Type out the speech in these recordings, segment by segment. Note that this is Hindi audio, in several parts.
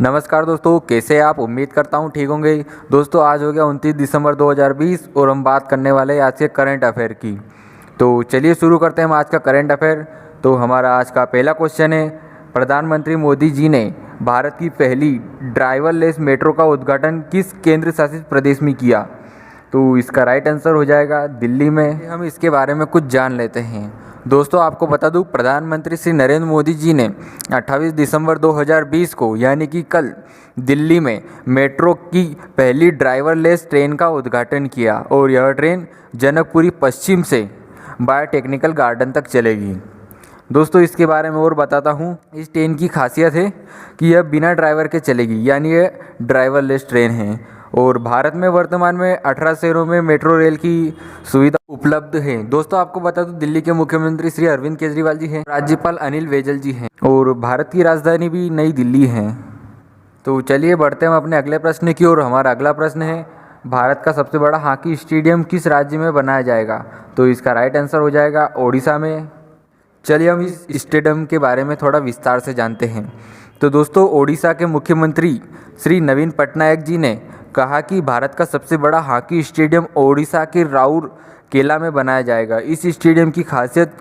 नमस्कार दोस्तों, कैसे हैं आप। उम्मीद करता हूँ ठीक होंगे। दोस्तों आज हो गया 29 दिसंबर 2020 और हम बात करने वाले हैं आज के करंट अफेयर की। तो चलिए शुरू करते हैं हम आज का करंट अफेयर। तो हमारा आज का पहला क्वेश्चन है, प्रधानमंत्री मोदी जी ने भारत की पहली ड्राइवरलेस मेट्रो का उद्घाटन किस केंद्र शासित प्रदेश में किया। तो इसका राइट आंसर हो जाएगा दिल्ली में। हम इसके बारे में कुछ जान लेते हैं। दोस्तों आपको बता दूं, प्रधानमंत्री श्री नरेंद्र मोदी जी ने 28 दिसंबर 2020 को यानी कि कल दिल्ली में मेट्रो की पहली ड्राइवरलेस ट्रेन का उद्घाटन किया और यह ट्रेन जनकपुरी पश्चिम से बायोटेक्निकल गार्डन तक चलेगी। दोस्तों इसके बारे में और बताता हूँ। इस ट्रेन की खासियत है कि यह बिना ड्राइवर के चलेगी, यानी यह ड्राइवरलेस ट्रेन है। और भारत में वर्तमान में 18 शहरों में मेट्रो रेल की सुविधा उपलब्ध है। दोस्तों आपको बता दूं, दिल्ली के मुख्यमंत्री श्री अरविंद केजरीवाल जी हैं, राज्यपाल अनिल बैजल जी हैं और भारत की राजधानी भी नई दिल्ली है। तो चलिए बढ़ते हैं हम अपने अगले प्रश्न की ओर। हमारा अगला प्रश्न है, भारत का सबसे बड़ा हॉकी स्टेडियम किस राज्य में बनाया जाएगा। तो इसका राइट आंसर हो जाएगा ओडिशा में। चलिए हम इस स्टेडियम के बारे में थोड़ा विस्तार से जानते हैं। तो दोस्तों ओडिशा के मुख्यमंत्री श्री नवीन पटनायक जी ने कहा कि भारत का सबसे बड़ा हॉकी स्टेडियम ओडिशा के राउर केला में बनाया जाएगा। इस स्टेडियम की खासियत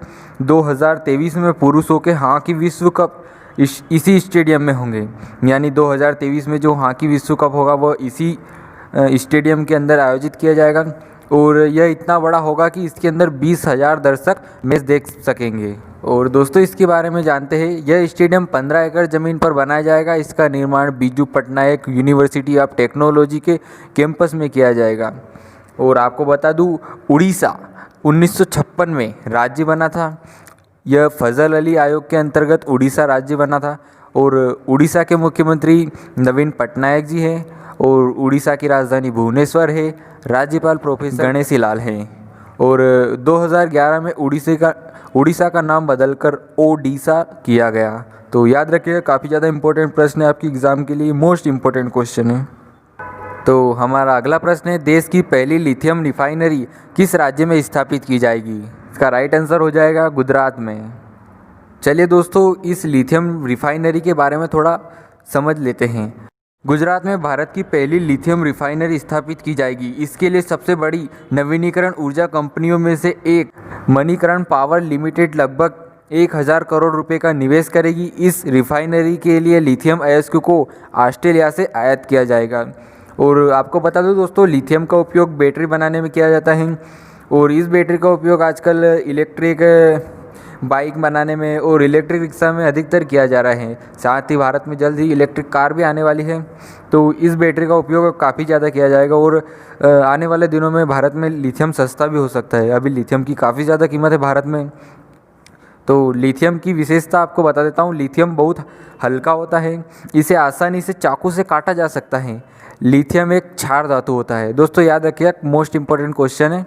2023 में पुरुषों के हॉकी विश्व कप इसी स्टेडियम में होंगे, यानी 2023 में जो हॉकी विश्व कप होगा वह इसी स्टेडियम के अंदर आयोजित किया जाएगा। और यह इतना बड़ा होगा कि इसके अंदर 20,000 दर्शक मैच देख सकेंगे। और दोस्तों इसके बारे में जानते हैं, यह स्टेडियम 15 एकड़ ज़मीन पर बनाया जाएगा। इसका निर्माण Biju Patnaik university of technology के कैंपस में किया जाएगा। और आपको बता दूं, उड़ीसा 1956 में राज्य बना था। यह फजल अली आयोग के अंतर्गत उड़ीसा राज्य बना था और उड़ीसा के मुख्यमंत्री नवीन पटनायक जी हैं और उड़ीसा की राजधानी भुवनेश्वर है। राज्यपाल प्रोफेसर गणेशी लाल हैं और 2011 में उड़ीसा का नाम बदलकर ओडिशा किया गया। तो याद रखिएगा, काफ़ी ज़्यादा इंपॉर्टेंट प्रश्न है आपकी एग्ज़ाम के लिए, मोस्ट इम्पोर्टेंट क्वेश्चन है। तो हमारा अगला प्रश्न है, देश की पहली लिथियम रिफाइनरी किस राज्य में स्थापित की जाएगी। इसका राइट आंसर हो जाएगा गुजरात में। चलिए दोस्तों इस लिथियम रिफाइनरी के बारे में थोड़ा समझ लेते हैं। गुजरात में भारत की पहली लिथियम रिफाइनरी स्थापित की जाएगी। इसके लिए सबसे बड़ी नवीनीकरण ऊर्जा कंपनियों में से एक मणिकरण पावर लिमिटेड लगभग 1,000 करोड़ रुपए का निवेश करेगी। इस रिफाइनरी के लिए लिथियम अयस्क को ऑस्ट्रेलिया से आयात किया जाएगा। और आपको बता दो दोस्तों, लिथियम का उपयोग बैटरी बनाने में किया जाता है और इस बैटरी का उपयोग आजकल इलेक्ट्रिक बाइक बनाने में और इलेक्ट्रिक रिक्शा में अधिकतर किया जा रहा है। साथ ही भारत में जल्द ही इलेक्ट्रिक कार भी आने वाली है, तो इस बैटरी का उपयोग काफ़ी ज़्यादा किया जाएगा। और आने वाले दिनों में भारत में लिथियम सस्ता भी हो सकता है। अभी लिथियम की काफ़ी ज़्यादा कीमत है भारत में। तो लिथियम की विशेषता आपको बता देता हूँ, लिथियम बहुत हल्का होता है, इसे आसानी से चाकू से काटा जा सकता है। लिथियम एक क्षार धातु होता है। दोस्तों याद रखिए, मोस्ट इम्पोर्टेंट क्वेश्चन है।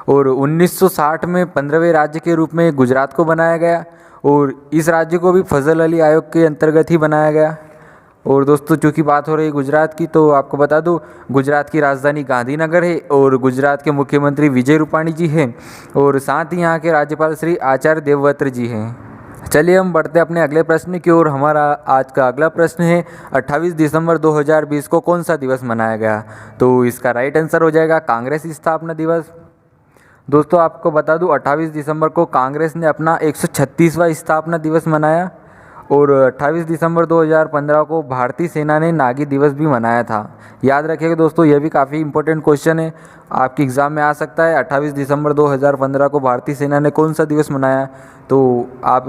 और 1960 में 15वें राज्य के रूप में गुजरात को बनाया गया और इस राज्य को भी फजल अली आयोग के अंतर्गत ही बनाया गया। और दोस्तों चूँकि बात हो रही है गुजरात की, तो आपको बता दूं, गुजरात की राजधानी गांधीनगर है और गुजरात के मुख्यमंत्री विजय रूपाणी जी हैं और साथ ही यहाँ के राज्यपाल श्री आचार्य देवव्रत जी हैं। चलिए हम बढ़ते हैं अपने अगले प्रश्न की ओर। हमारा आज का अगला प्रश्न है, 28 दिसंबर 2020 को कौन सा दिवस मनाया गया। तो इसका राइट आंसर हो जाएगा कांग्रेस स्थापना दिवस। दोस्तों आपको बता दूं, 28 दिसंबर को कांग्रेस ने अपना 136वां स्थापना दिवस मनाया और 28 दिसंबर 2015 को भारतीय सेना ने नागी दिवस भी मनाया था। याद रखिएगा दोस्तों, यह भी काफ़ी इंपॉर्टेंट क्वेश्चन है, आपके एग्ज़ाम में आ सकता है। 28 दिसंबर 2015 को भारतीय सेना ने कौन सा दिवस मनाया, तो आप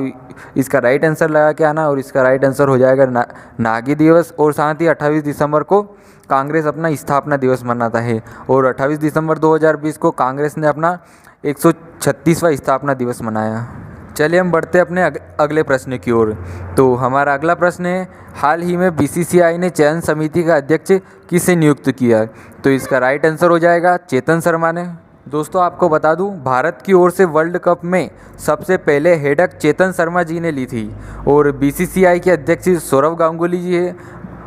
इसका राइट आंसर लगा के आना और इसका राइट आंसर हो जाएगा नागी दिवस। और साथ ही 28 दिसंबर को कांग्रेस अपना स्थापना दिवस मनाता है और 28 दिसंबर 2020 को कांग्रेस ने अपना 136वां स्थापना दिवस मनाया। चलिए हम बढ़ते हैं अपने अगले प्रश्न की ओर। तो हमारा अगला प्रश्न है, हाल ही में बीसीसीआई ने चयन समिति का अध्यक्ष किसे नियुक्त किया। तो इसका राइट आंसर हो जाएगा चेतन शर्मा ने। दोस्तों आपको बता दूं, भारत की ओर से वर्ल्ड कप में सबसे पहले हेडक चेतन शर्मा जी ने ली थी और बीसीसीआई के अध्यक्ष सौरव गांगुली जी है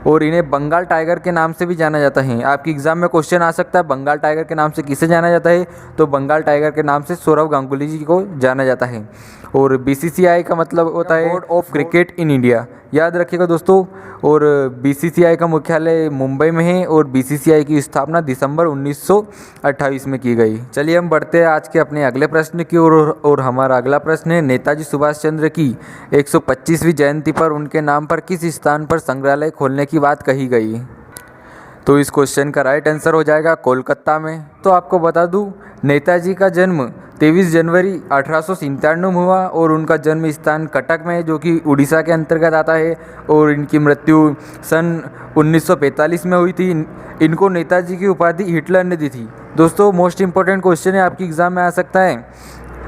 और इन्हें बंगाल टाइगर के नाम से भी जाना जाता है। आपकी एग्ज़ाम में क्वेश्चन आ सकता है बंगाल टाइगर के नाम से किसे जाना जाता है, तो बंगाल टाइगर के नाम से सौरव गांगुली जी को जाना जाता है। और BCCI का मतलब होता है board of cricket in India, याद रखिएगा दोस्तों। और BCCI का मुख्यालय मुंबई में है और BCCI की स्थापना दिसंबर 1928 में की गई। चलिए हम बढ़ते हैं आज के अपने अगले प्रश्न की ओर। और हमारा अगला प्रश्न है, नेताजी सुभाष चंद्र की 125वीं जयंती पर उनके नाम पर किस स्थान पर संग्रहालय खोलने की बात कही गई? तो इस क्वेश्चन का राइट आंसर हो जाएगा कोलकाता में। तो आपको बता दूं, नेताजी का जन्म 23 जनवरी 1897 में हुआ और उनका जन्म स्थान कटक में है, जो कि उड़ीसा के अंतर्गत आता है। और इनकी मृत्यु सन 1945 में हुई थी। इनको नेताजी की उपाधि हिटलर ने दी थी। दोस्तों मोस्ट इंपॉर्टेंट क्वेश्चन है, आपकी एग्ज़ाम में आ सकता है,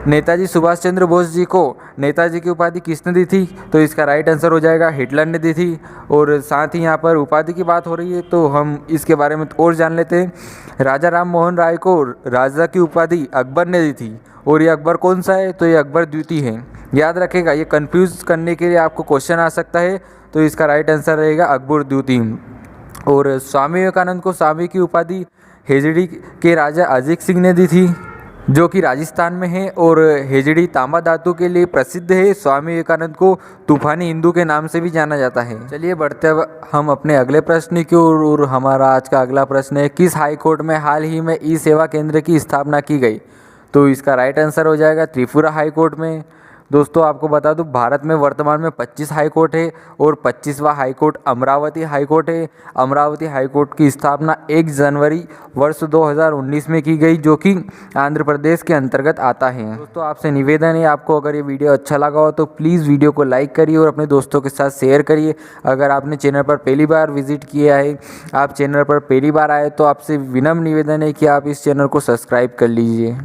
नेताजी सुभाष चंद्र बोस जी को नेताजी की उपाधि किसने दी थी? तो इसका राइट आंसर हो जाएगा हिटलर ने दी थी। और साथ ही यहाँ पर उपाधि की बात हो रही है तो हम इसके बारे में और जान लेते हैं। राजा राम मोहन राय को राजा की उपाधि अकबर ने दी थी। और ये अकबर कौन सा है? तो ये अकबर द्वितीय है, याद रखेगा। ये कंफ्यूज करने के लिए आपको क्वेश्चन आ सकता है, तो इसका राइट आंसर रहेगा अकबर द्वितीय। और स्वामी विवेकानंद को स्वामी की उपाधि हेजड़ी के राजा अजीत सिंह ने दी थी, जो कि राजस्थान में है। और हेजड़ी तांबा धातु के लिए प्रसिद्ध है। स्वामी विवेकानंद को तूफानी हिंदू के नाम से भी जाना जाता है। चलिए बढ़ते हम अपने अगले प्रश्न की ओर। और हमारा आज का अगला प्रश्न है, किस हाई कोर्ट में हाल ही में ई सेवा केंद्र की स्थापना की गई? तो इसका राइट आंसर हो जाएगा त्रिपुरा हाई कोर्ट में। दोस्तों आपको बता दूं, भारत में वर्तमान में 25 हाई कोर्ट है और 25वां high court Amaravati high court है। अमरावती हाई कोर्ट की स्थापना 1 जनवरी वर्ष 2019 में की गई, जो कि आंध्र प्रदेश के अंतर्गत आता है। दोस्तों आपसे निवेदन है, आपको अगर ये वीडियो अच्छा लगा हो तो प्लीज़ वीडियो को लाइक करिए और अपने दोस्तों के साथ शेयर करिए। अगर आपने चैनल पर पहली बार विजिट किया है, आप चैनल पर पहली बार आए, तो आपसे विनम्र निवेदन है कि आप इस चैनल को सब्सक्राइब कर लीजिए।